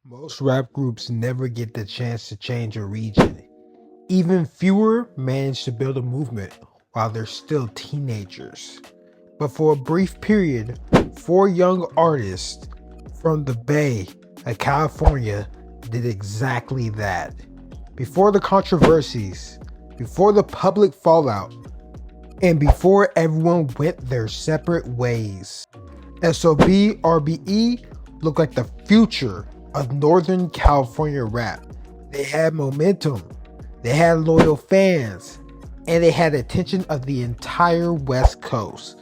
Most rap groups never get the chance to change a region. Even fewer manage to build a movement while they're still teenagers. But for a brief period, four young artists from the Bay of California did exactly that. Before the controversies, before the public fallout, and before everyone went their separate ways, SOB RBE looked like the future of Northern California rap. They had momentum, they had loyal fans, and they had attention of the entire West Coast.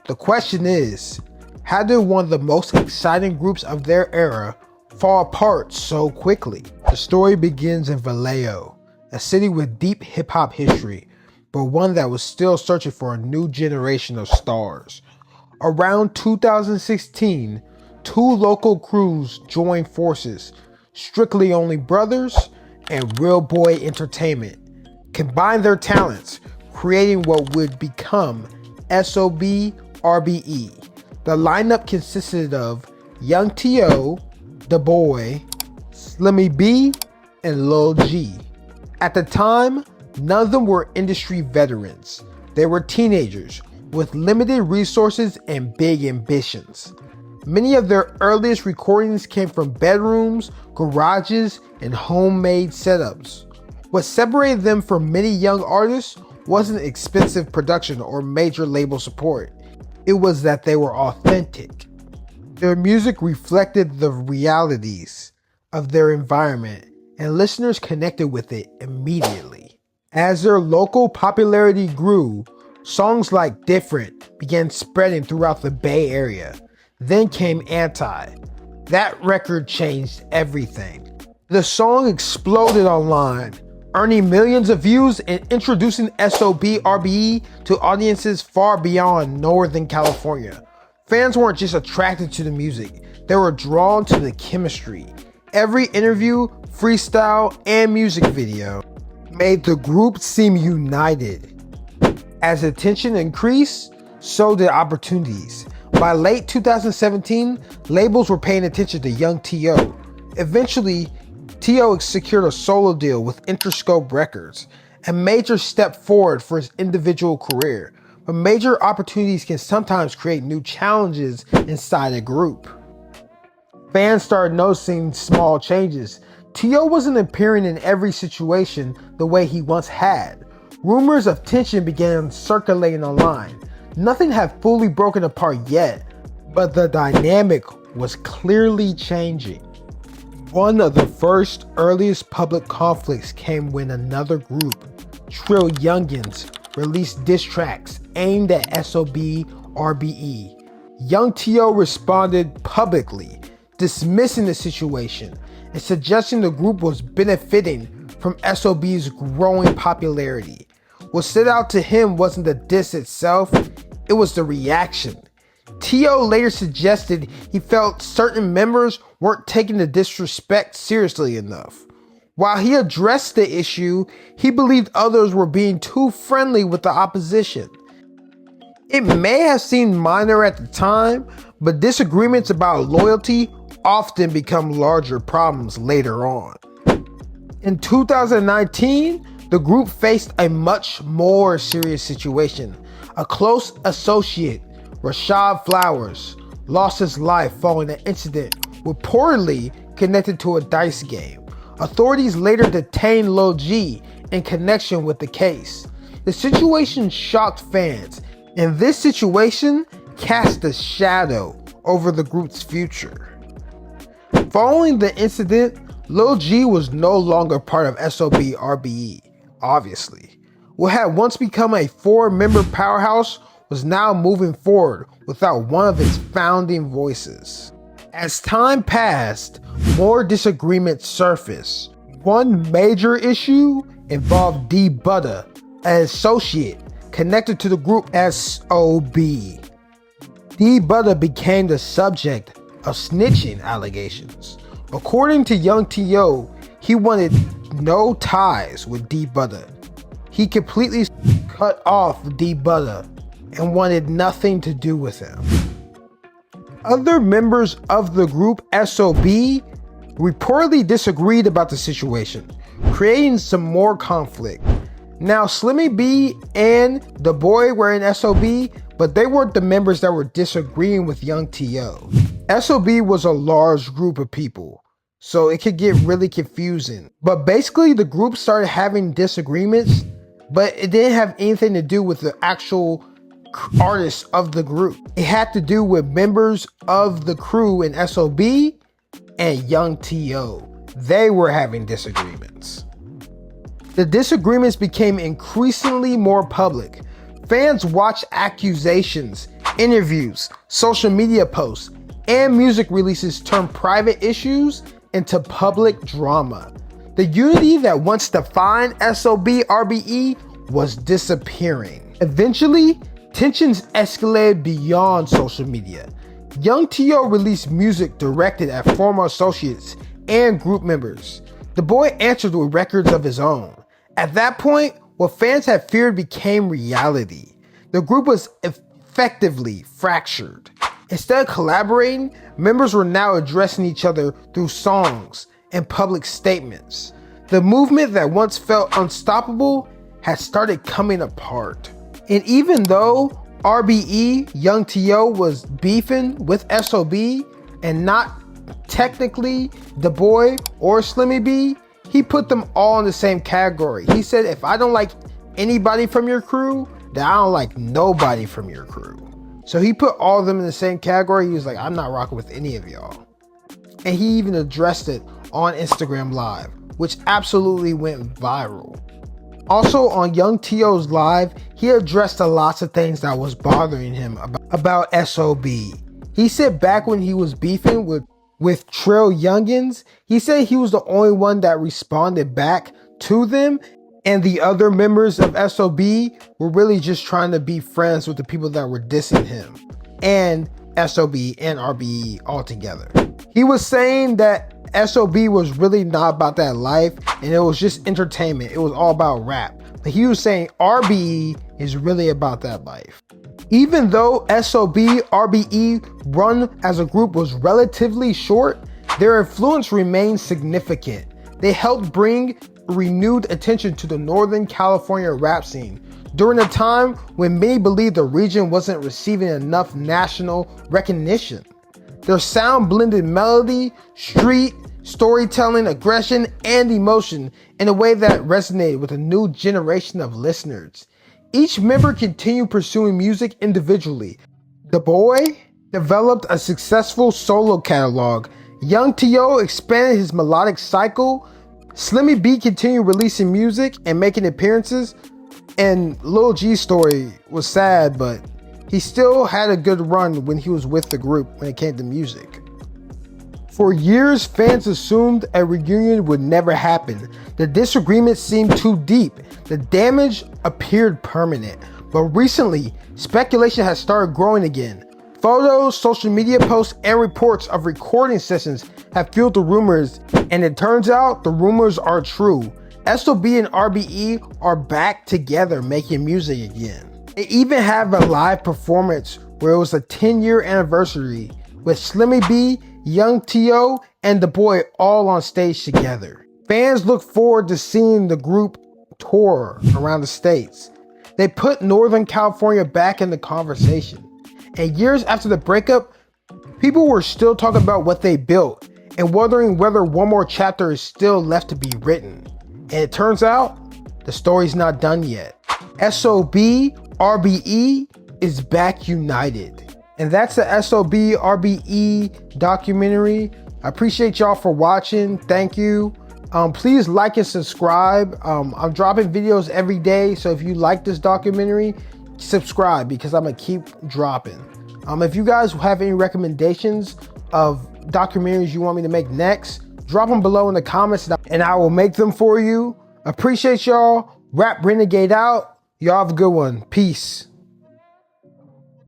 The question is, how did one of the most exciting groups of their era fall apart so quickly? The story begins in Vallejo, a city with deep hip-hop history, but one that was still searching for a new generation of stars. Around 2016, two local crews joined forces, Strictly Only Brothers and Real Boy Entertainment, combined their talents, creating what would become SOB RBE. The lineup consisted of Young T.O., Da Boy, Slimmy B, and Lil G. At the time, none of them were industry veterans. They were teenagers with limited resources and big ambitions. Many of their earliest recordings came from bedrooms, garages, and homemade setups. What separated them from many young artists wasn't expensive production or major label support. It was that they were authentic. Their music reflected the realities of their environment, and listeners connected with it immediately. As their local popularity grew, songs like Different began spreading throughout the Bay Area. Then came Anti. That record changed everything. The song exploded online, earning millions of views and introducing SOB RBE to audiences far beyond Northern California. Fans weren't just attracted to the music, they were drawn to the chemistry. Every interview, freestyle, and music video made the group seem united. As attention increased, so did opportunities. By late 2017, labels were paying attention to Young T.O. Eventually, T.O. secured a solo deal with Interscope Records, a major step forward for his individual career. But major opportunities can sometimes create new challenges inside a group. Fans started noticing small changes. T.O. wasn't appearing in every situation the way he once had. Rumors of tension began circulating online. Nothing had fully broken apart yet, but the dynamic was clearly changing. One of the first earliest public conflicts came when another group, Trill Youngins, released diss tracks aimed at SOB RBE. Young T.O. responded publicly, dismissing the situation and suggesting the group was benefiting from SOB's growing popularity. What stood out to him wasn't the diss itself, it was the reaction. T.O. later suggested he felt certain members weren't taking the disrespect seriously enough. While he addressed the issue, he believed others were being too friendly with the opposition. It may have seemed minor at the time, but disagreements about loyalty often become larger problems later on. In 2019, the group faced a much more serious situation. A close associate, Rashad Flowers, lost his life following an incident reportedly connected to a dice game. Authorities later detained Lil G in connection with the case. The situation shocked fans, and this situation cast a shadow over the group's future. Following the incident, Lil G was no longer part of SOB RBE, obviously. What had once become a four-member powerhouse was now moving forward without one of its founding voices. As time passed, more disagreements surfaced. One major issue involved D Butter, an associate connected to the group SOB. D Butter became the subject of snitching allegations. According to Young T.O., he wanted no ties with D Butter. He completely cut off D Butter and wanted nothing to do with him. Other members of the group SOB reportedly disagreed about the situation, creating some more conflict. Now, Slimmy B and the boy were in SOB, but they weren't the members that were disagreeing with Young T.O. SOB was a large group of people, so it could get really confusing. But basically, the group started having disagreements, but it didn't have anything to do with the actual artists of the group. It had to do with members of the crew in SOB and Young T.O. They were having disagreements. The disagreements became increasingly more public. Fans watched accusations, interviews, social media posts, and music releases turn private issues into public drama. The unity that once defined SOB RBE was disappearing. Eventually, tensions escalated beyond social media. Young T.O. released music directed at former associates and group members. The boy answered with records of his own. At that point, what fans had feared became reality. The group was effectively fractured. Instead of collaborating, members were now addressing each other through songs and public statements. The movement that once felt unstoppable had started coming apart. And even though RBE, Young T.O. was beefing with SOB and not technically the boy or Slimmy B, he put them all in the same category. He said, if I don't like anybody from your crew, then I don't like nobody from your crew. So he put all of them in the same category. He was like, I'm not rocking with any of y'all. And he even addressed it on Instagram Live, which absolutely went viral. Also on Young T.O.'s Live, he addressed a lots of things that was bothering him about SOB. He said back when he was beefing with Trill Youngins, he said he was the only one that responded back to them, and the other members of SOB were really just trying to be friends with the people that were dissing him, and SOB and RBE altogether. He was saying that SOB was really not about that life, and it was just entertainment. It was all about rap. But he was saying RBE is really about that life. Even though SOB RBE run as a group was relatively short, their influence remained significant. They helped bring renewed attention to the Northern California rap scene during a time when many believed the region wasn't receiving enough national recognition. Their sound blended melody, street, storytelling, aggression, and emotion in a way that resonated with a new generation of listeners. Each member continued pursuing music individually. The boy developed a successful solo catalog. Young T.O. expanded his melodic cycle. Slimmy B continued releasing music and making appearances. And Lil G's story was sad, but he still had a good run when he was with the group when it came to music. For years, fans assumed a reunion would never happen. The disagreement seemed too deep. The damage appeared permanent. But recently, speculation has started growing again. Photos, social media posts, and reports of recording sessions have fueled the rumors, and it turns out the rumors are true. SOB and RBE are back together making music again. They even have a live performance where it was a 10-year anniversary with Slimmy B, Young T.O., and the boy all on stage together. Fans look forward to seeing the group tour around the states. They put Northern California back in the conversation. And years after the breakup, people were still talking about what they built and wondering whether one more chapter is still left to be written. And it turns out, the story's not done yet. SOB RBE is back united. And that's the SOB RBE documentary. I appreciate y'all for watching. Thank you. Please like and subscribe. I'm dropping videos every day, so if you like this documentary, subscribe because I'm gonna keep dropping. If you guys have any recommendations of documentaries you want me to make next, drop them below in the comments and I will make them for you. Appreciate y'all. Rap Renegade out. Y'all have a good one. Peace.